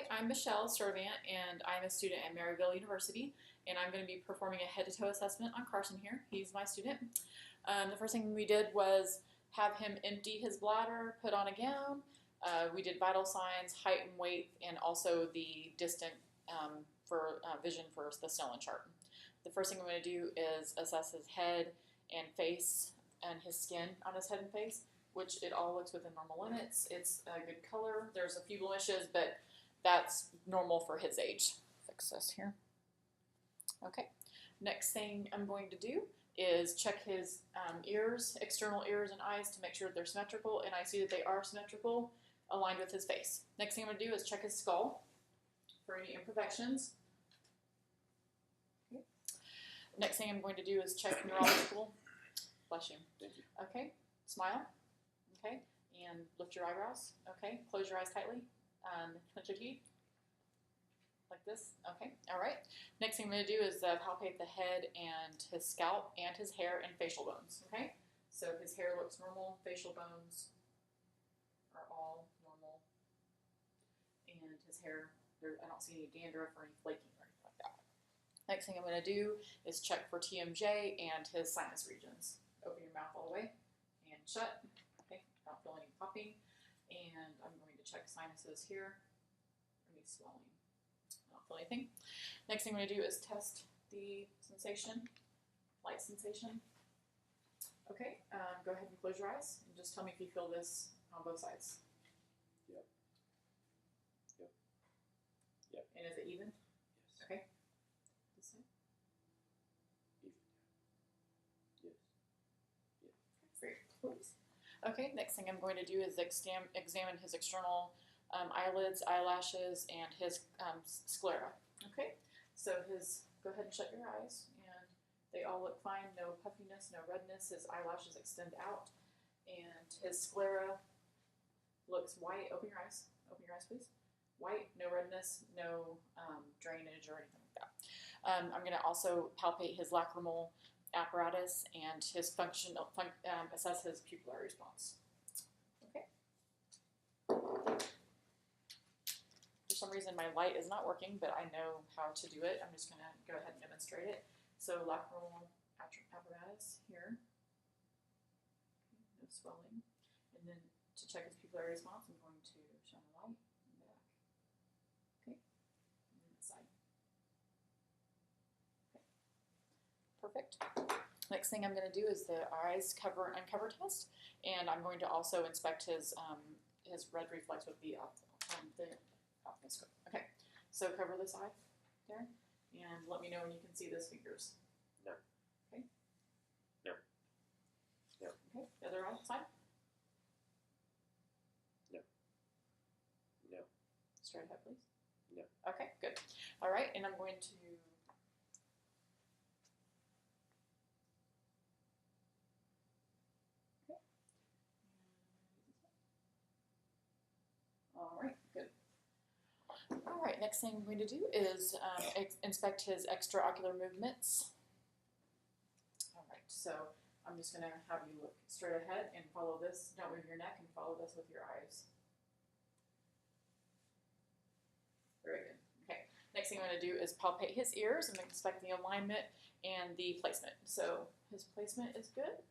Hi, I'm Michelle Servant, and I'm a student at Maryville University, and I'm going to be performing a head-to-toe assessment on Carson here. He's my student. The first thing we did was have him empty his bladder, put on a gown. We did vital signs, height and weight, and also the distant for vision for the Snellen chart. The first thing I'm going to do is assess his head and face and his skin on his head and face, which it all looks within normal limits. It's a good color. There's a few blemishes, but that's normal for his age. Fix this here. Okay. Next thing I'm going to do is check his ears, external ears and eyes to make sure they're symmetrical, and I see that they are symmetrical, aligned with his face. Next thing I'm going to do is check his skull for any imperfections. Okay. Next thing I'm going to do is check neurological. Bless you. Thank you. Okay. Smile. Okay. And lift your eyebrows. Okay. Close your eyes tightly. Clench your teeth. Like this. Okay. All right. Next thing I'm going to do is palpate the head and his scalp and his hair and facial bones. Okay. So his hair looks normal. Facial bones are all normal. And his hair, I don't see any dandruff or any flaking or anything like that. Next thing I'm going to do is check for TMJ and his sinus regions. Open your mouth all the way and shut. Okay. Don't feel any popping. And I'm going to check sinuses here. Any swelling. I don't feel anything. Next thing I'm going to do is test the sensation, light sensation. Okay, go ahead and close your eyes and just tell me if you feel this on both sides. Yep. Yep. Yep. And is it even? Yes. Okay. This side? Even. Yes. Yes. Great. Please. Okay, next thing I'm going to do is examine his external eyelids, eyelashes, and his sclera. Okay, so go ahead and shut your eyes, and they all look fine. No puffiness, no redness. His eyelashes extend out, and his sclera looks white. Open your eyes. Open your eyes, please. White, no redness, no drainage or anything like that. I'm going to also palpate his lacrimal apparatus and his assess his pupillary response. Okay. For some reason my light is not working, but I know how to do it. I'm just going to go ahead and demonstrate it. So lacrimal apparatus here, no swelling, and then to check his pupillary response, I'm going to shine a light and back. Okay, and then this side. Okay, perfect. Next thing I'm going to do is the eyes cover and uncover test, and I'm going to also inspect his red reflex with the ophthalmoscope. Okay, so cover this eye there, and let me know when you can see those fingers. No. Okay. No. No. Okay, the other eye side. No. No. Straight ahead, please. No. Okay, good. All right, and I'm going to. All right, good. All right, next thing I'm going to do is inspect his extraocular movements. All right, so I'm just going to have you look straight ahead and follow this. Don't move your neck and follow this with your eyes. Very good. Okay, next thing I'm going to do is palpate his ears and inspect the alignment and the placement. So his placement is good.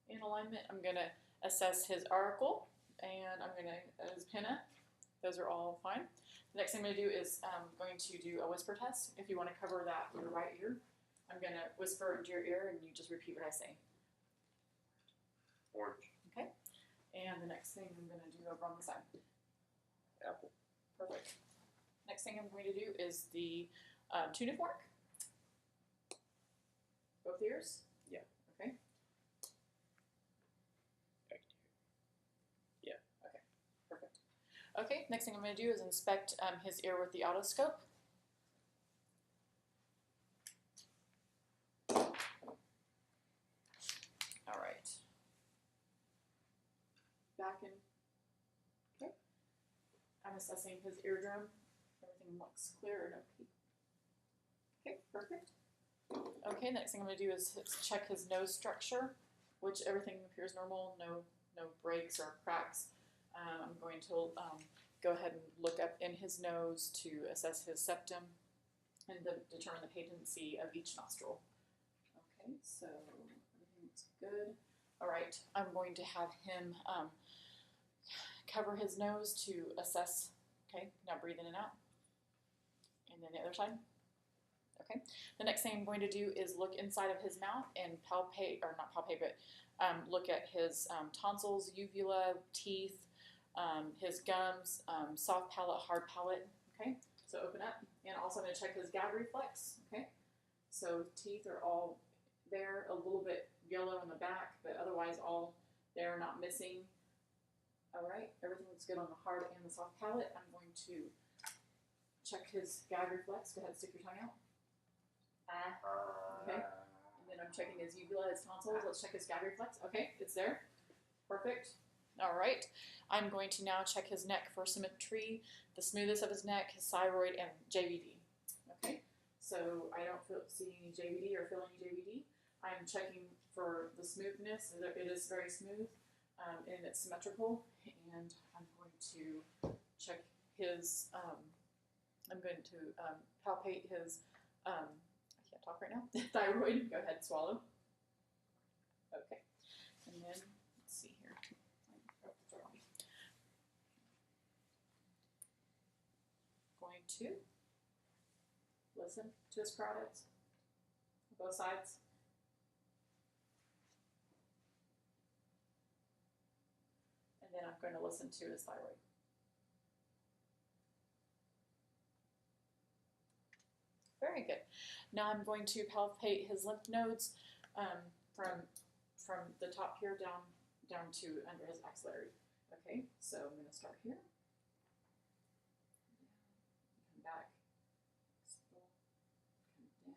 In alignment, I'm going to assess his auricle, and I'm going to his pinna. Those are all fine. The next thing I'm going to do is going to do a whisper test. If you want to cover that with your right ear, I'm going to whisper into your ear, and you just repeat what I say. Orange. Okay. And the next thing I'm going to do over on the side. Apple. Perfect. Next thing I'm going to do is the tuna fork. Both ears. Yeah. Okay. Back to you. Yeah. Okay. Perfect. Okay. Next thing I'm going to do is inspect his ear with the otoscope. All right. Back in. Okay. I'm assessing his eardrum. Everything looks clear and okay. Okay, perfect. Okay, next thing I'm going to do is check his nose structure, which everything appears normal, no breaks or cracks. I'm going to go ahead and look up in his nose to assess his septum and determine the patency of each nostril. Okay, so everything's good. All right, I'm going to have him cover his nose to assess. Okay, now breathe in and out. And then the other side. Okay, the next thing I'm going to do is look inside of his mouth and palpate, or not palpate, but look at his tonsils, uvula, teeth, his gums, soft palate, hard palate. Okay, so open up, and also I'm going to check his gag reflex. Okay, so teeth are all there, a little bit yellow in the back, but otherwise all there, not missing. All right, everything looks good on the hard and the soft palate. I'm going to check his gag reflex. Go ahead and stick your tongue out. Okay, and then I'm checking his uvula, his tonsils. Let's check his gag reflex. Okay, it's there. Perfect. All right, I'm going to now check his neck for symmetry, the smoothness of his neck, his thyroid, and JVD. Okay, so I don't see any JVD or feel any JVD. I'm checking for the smoothness. It is very smooth and it's symmetrical. And I'm going to check his, I'm going to palpate his, I can't talk right now, thyroid. Go ahead, swallow. Okay, and then let's see here. Going to listen to his carotids, both sides. And then I'm going to listen to his thyroid. Very good. Now I'm going to palpate his lymph nodes from the top here down to under his axillary. Okay, so I'm going to start here. Come back. Come down.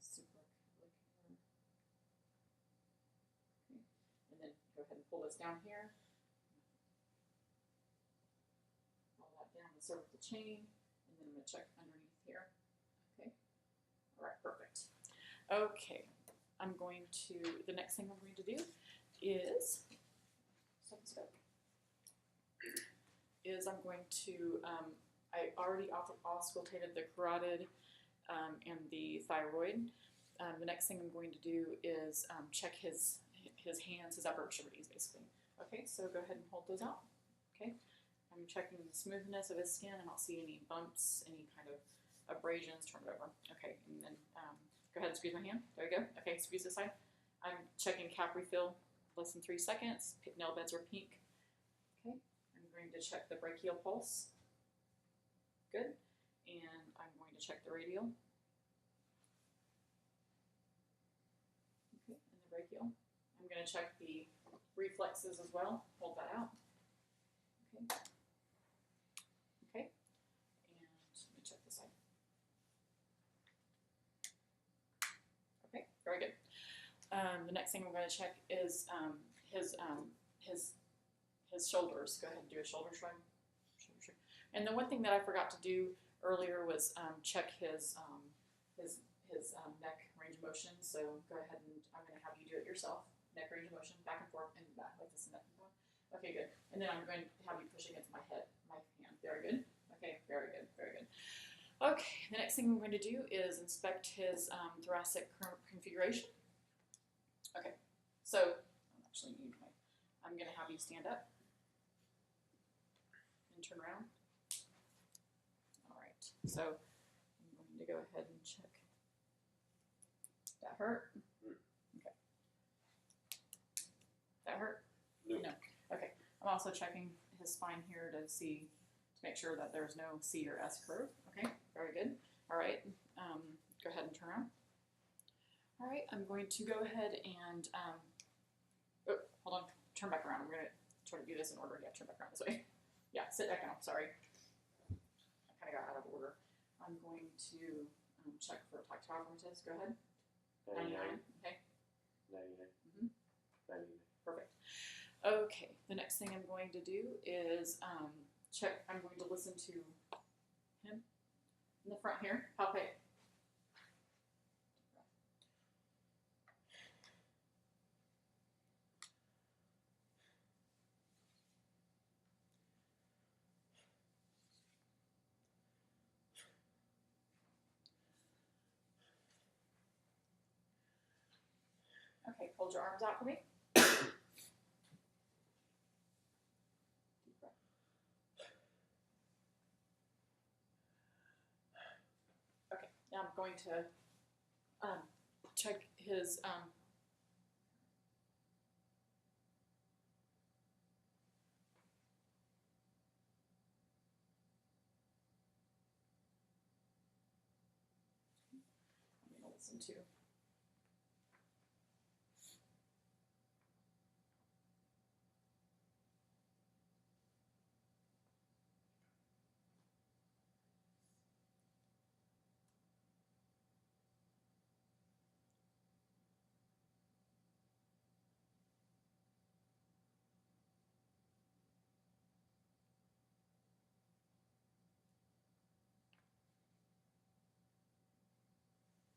Supraclavicular. Okay, and then go ahead and pull this down here. Pull that down the cervical chain, and then I'm going to check underneath here. Okay. All right, perfect. Okay, I'm going to, the next thing I'm going to do is, I'm going to, I already auscultated the carotid and the thyroid. The next thing I'm going to do is check his hands, his upper extremities, basically. Okay, so go ahead and hold those out. Okay, I'm checking the smoothness of his skin. I don't see any bumps, any kind of abrasions. Turn it over. Okay, and then go ahead and squeeze my hand. There you go. Okay, squeeze this side. I'm checking cap refill, less than 3 seconds. Nail beds are pink. Okay, I'm going to check the brachial pulse. Good. And I'm going to check the radial. Okay, and the brachial. I'm going to check the reflexes as well. Hold that out. Okay. Okay. And let me check this side. Okay, very good. The next thing I'm going to check is his shoulders. Go ahead and do a shoulder shrug. And the one thing that I forgot to do earlier was check his neck range of motion. So go ahead and I'm going to have you do it yourself. Neck range of motion, back and forth, and back like this and that. Okay, good. And then I'm going to have you push against my head, my hand. Very good. Okay, very good, very good. Okay, the next thing I'm going to do is inspect his thoracic configuration. Okay, so I'm going to have you stand up and turn around. All right, so I'm going to go ahead and check. That hurt? Okay. That hurt? No. Okay, I'm also checking his spine here to make sure that there's no C or S curve. Okay, very good. All right, go ahead and turn around. All right, I'm going to go ahead and, oh, hold on, turn back around. I'm going to try to do this in order. Yeah, turn back around this way. Yeah, sit back down, sorry. I kind of got out of order. I'm going to check for tactile dermatitis. Go ahead. 99. Okay. 99. Mm-hmm. 99. Perfect. Okay, the next thing I'm going to do is check. I'm going to listen to him in the front here. Palpate. Okay, hold your arms out for me. Deep breath. Okay, now I'm going to check his I'm going to listen to.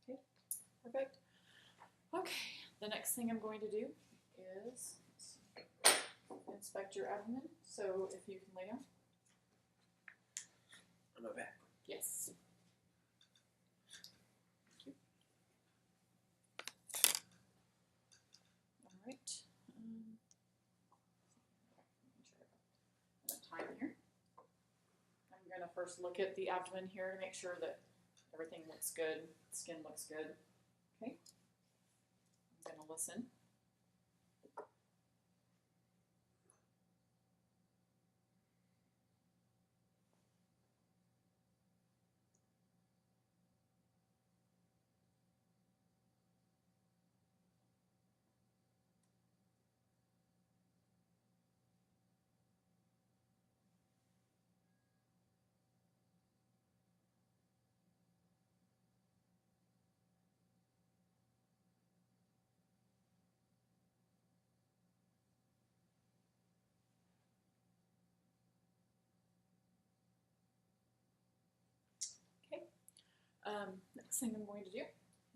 Okay, perfect. Okay, the next thing I'm going to do is inspect your abdomen. So if you can lay down. On my back. Yes. Thank you. All right. Enough time here. I'm going to first look at the abdomen here to make sure that everything looks good, skin looks good. Okay. I'm going to listen. Okay. Next thing I'm going to do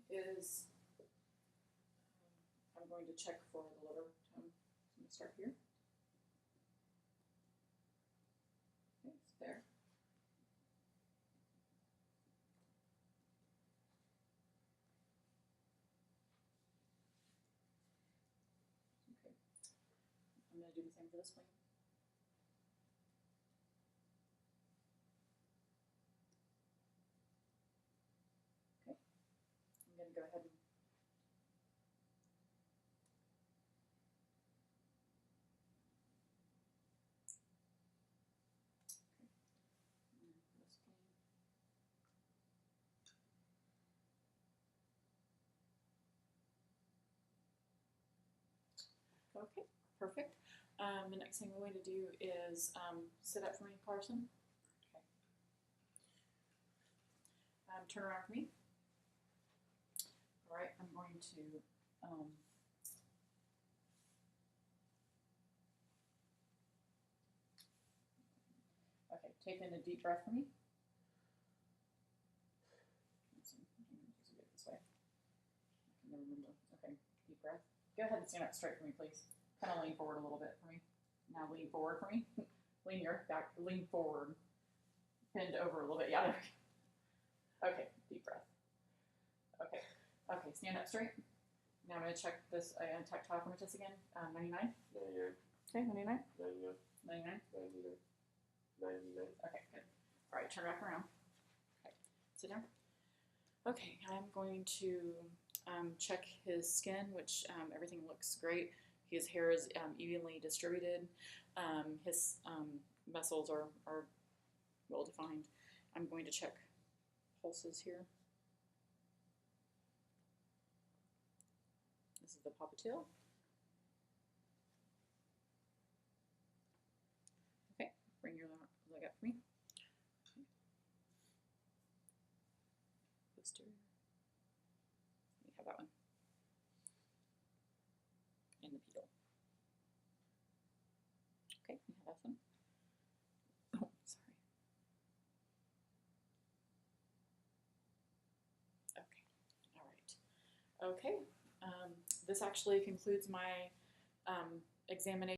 is I'm going to check for the liver tone. I'm going to start here. Okay, it's there. Okay. I'm going to do the same for this one. Okay. I'm going to go ahead and okay, perfect. The next thing we're going to do is sit up for me, Carson. Okay. Turn around for me. All right, I'm going to okay, take in a deep breath for me. This way. I can remember. Okay, deep breath. Go ahead and stand up straight for me, please. Kind of lean forward a little bit for me. Now lean forward for me. Lean your back. Lean forward. Bend over a little bit. Yeah. Okay. Deep breath. Okay. Okay. Stand up straight. Now I'm going to check this tactile thermometer again. 99. 99. Okay. 99. 99. 99. 99. Okay. Good. All right. Turn back around. Okay. Sit down. Okay. I'm going to check his skin, which everything looks great. His hair is evenly distributed. His muscles are well defined. I'm going to check pulses here. This is the popliteal. Okay, bring your leg up for me. Okay. Posterior. We have that one. And the pedal. Okay, we have that one. Oh, sorry. Okay, all right. Okay, this actually concludes my examination.